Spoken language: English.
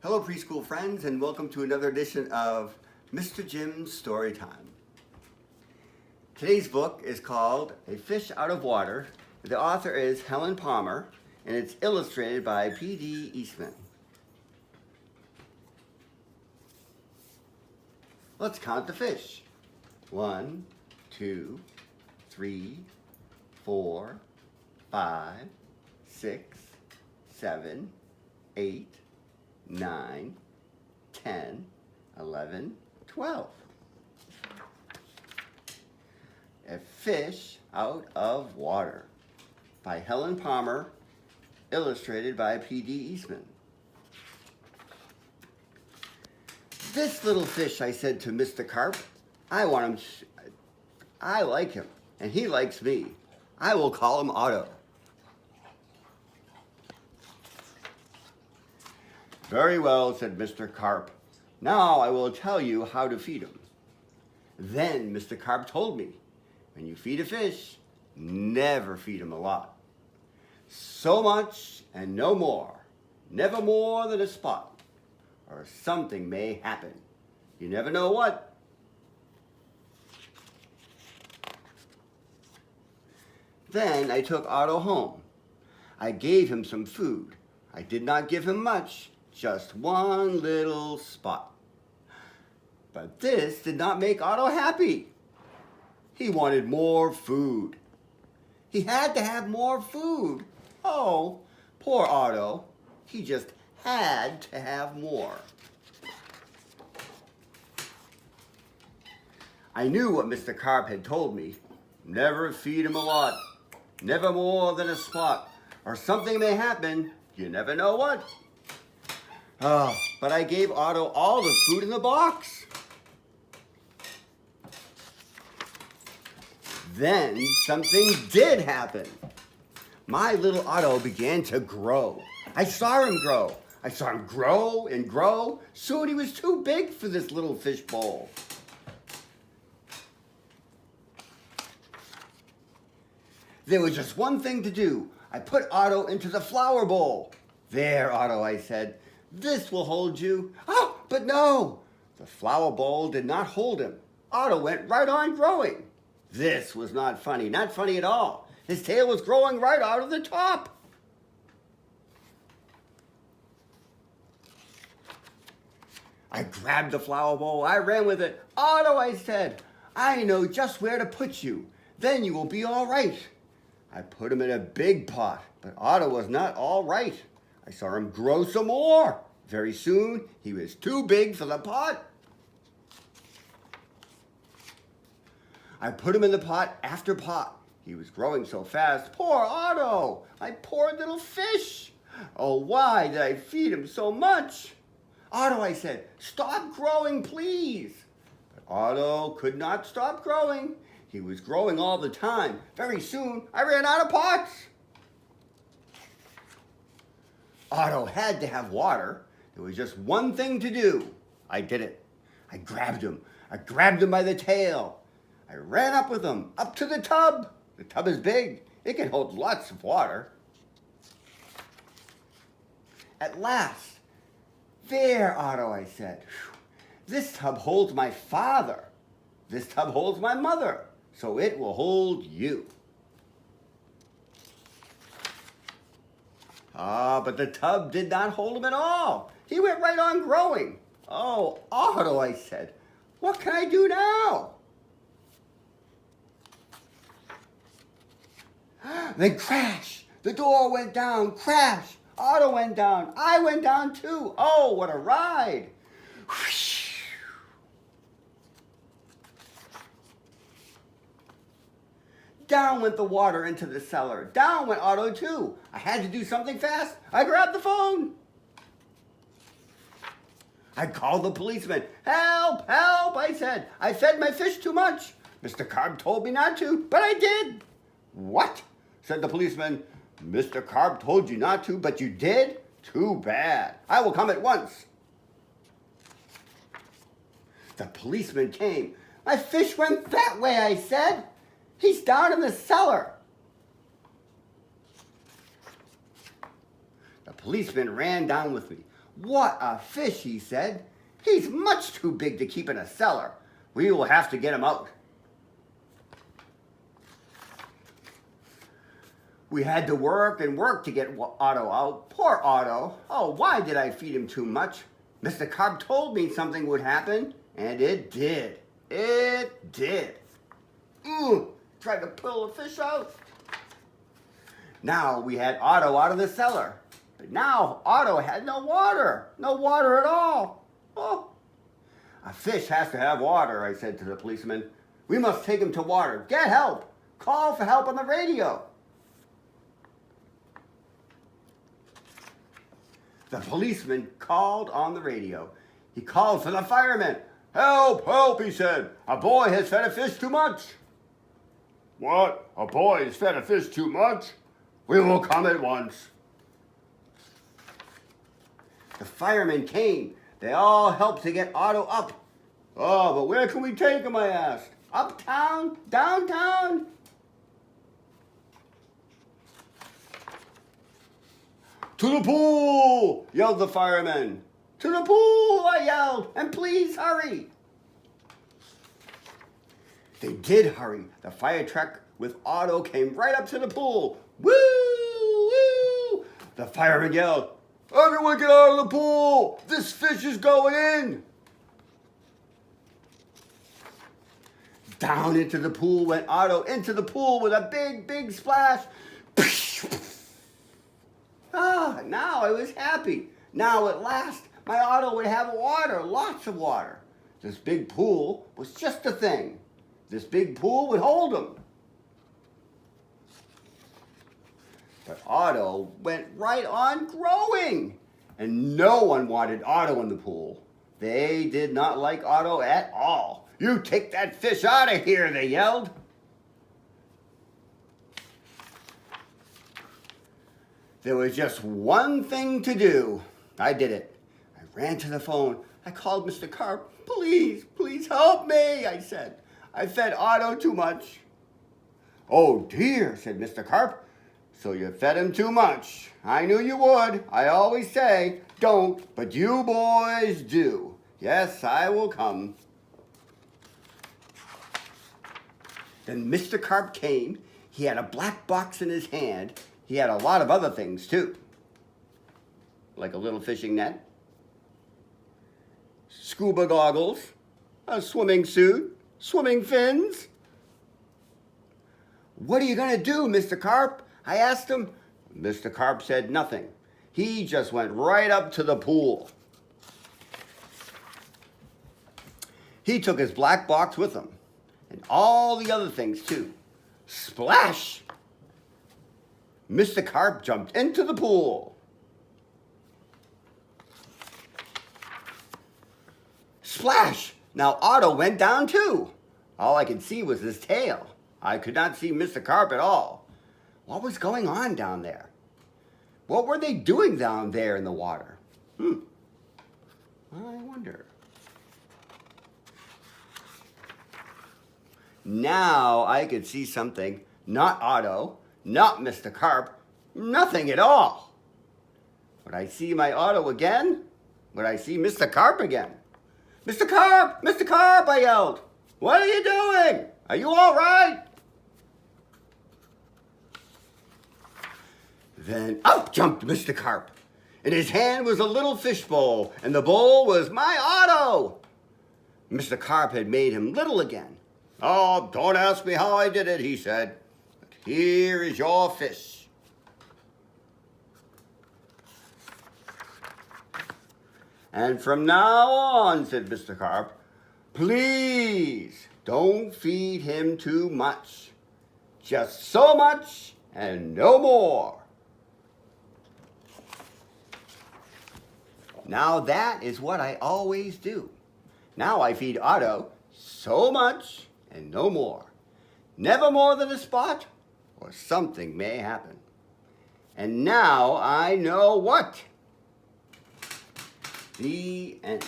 Hello preschool friends, and welcome to another edition of Mr. Jim's Story Time. Today's book is called A Fish Out of Water. The author is Helen Palmer, and it's illustrated by P.D. Eastman. Let's count the fish. 1, 2, 3, 4, 5, 6, 7, 8, 9, 10, 11, 12. A Fish Out of Water by Helen Palmer, illustrated by P.D. Eastman. This little fish, I said to Mr. Carp, I like him, and he likes me. I will call him Otto. Very well, said Mr. Carp. Now I will tell you how to feed him. Then Mr. Carp told me, when you feed a fish, never feed him a lot. So much and no more, never more than a spot, or something may happen. You never know what. Then I took Otto home. I gave him some food. I did not give him much. Just one little spot. But this did not make Otto happy. He wanted more food. He had to have more food. Oh, poor Otto. He just had to have more. I knew what Mr. Carp had told me. Never feed him a lot. Never more than a spot. Or something may happen. You never know what. But I gave Otto all the food in the box. Then something did happen. My little Otto began to grow. I saw him grow. I saw him grow and grow. Soon he was too big for this little fish bowl. There was just one thing to do. I put Otto into the flower bowl. There, Otto, I said. This will hold you. Oh, but no! The flower bowl did not hold him. Otto went right on growing. This was not funny at all. His tail was growing right out of the top. I grabbed the flower bowl. I ran with it. Otto, I said, I know just where to put you. Then you will be all right. I put him in a big pot, but Otto was not all right. I saw him grow some more. Very soon, he was too big for the pot. I put him in the pot after pot. He was growing so fast. Poor Otto, my poor little fish. Oh, why did I feed him so much? Otto, I said, stop growing, please. But Otto could not stop growing. He was growing all the time. Very soon, I ran out of pots. Otto had to have water. There was just one thing to do. I did it. I grabbed him. I grabbed him by the tail. I ran up with him, up to the tub. The tub is big. It can hold lots of water. At last, there, Otto, I said. This tub holds my father. This tub holds my mother. So it will hold you. But the tub did not hold him at all. He went right on growing. Oh, Otto, I said, what can I do now? Then crash, the door went down, crash. Otto went down, I went down too. Oh, what a ride. Whoosh. Down went the water into the cellar. Down went Otto too. I had to do something fast. I grabbed the phone. I called the policeman. Help, help, I said. I fed my fish too much. Mr. Carp told me not to, but I did. What? Said the policeman. Mr. Carp told you not to, but you did? Too bad. I will come at once. The policeman came. My fish went that way, I said. He's down in the cellar. The policeman ran down with me. "What a fish," he said. "He's much too big to keep in a cellar. We will have to get him out." We had to work and work to get Otto out. Poor Otto. Oh, why did I feed him too much? Mr. Carp told me something would happen, and it did. It did. Tried to pull the fish out. Now we had Otto out of the cellar. But now Otto had no water. No water at all. Oh. "A fish has to have water," I said to the policeman. "We must take him to water. Get help. Call for help on the radio." The policeman called on the radio. He called for the firemen. "Help, help," he said. "A boy has fed a fish too much." "What? A boy has fed a fish too much? We will come at once." The firemen came. They all helped to get Otto up. "Oh, but where can we take him?" I asked. "Uptown? Downtown?" "To the pool!" yelled the firemen. "To the pool!" I yelled. "And please hurry!" They did hurry. The fire truck with Otto came right up to the pool. "Woo! Woo!" The firemen yelled, "Everyone get out of the pool! This fish is going in!" Down into the pool went Otto, into the pool with a big, big splash. Now I was happy. Now at last my Otto would have water, lots of water. This big pool was just a thing. This big pool would hold him. But Otto went right on growing. And no one wanted Otto in the pool. They did not like Otto at all. "You take that fish out of here," they yelled. There was just one thing to do. I did it. I ran to the phone. I called Mr. Carp. "Please, please help me," I said. "I fed Otto too much." "Oh dear," said Mr. Carp. "So you fed him too much. I knew you would. I always say, don't, but you boys do. Yes, I will come." Then Mr. Carp came. He had a black box in his hand. He had a lot of other things too, like a little fishing net, scuba goggles, a swimming suit, swimming fins. "What are you going to do, Mr. Carp?" I asked him. Mr. Carp said nothing. He just went right up to the pool. He took his black box with him, and all the other things too. Splash! Mr. Carp jumped into the pool. Splash! Now Otto went down too. All I could see was his tail. I could not see Mr. Carp at all. What was going on down there? What were they doing down there in the water? I wonder. Now I could see something. Not Otto, not Mr. Carp, nothing at all. Would I see my Otto again? Would I see Mr. Carp again? "Mr. Carp! Mr. Carp!" I yelled. "What are you doing? Are you all right?" Then up jumped Mr. Carp. In his hand was a little fish bowl, and the bowl was my Otto. Mr. Carp had made him little again. "Oh, don't ask me how I did it," he said. "But here is your fish." "And from now on," said Mr. Carp, "please don't feed him too much. Just so much and no more." Now that is what I always do. Now I feed Otto so much and no more. Never more than a spot, or something may happen. And now I know what. The end.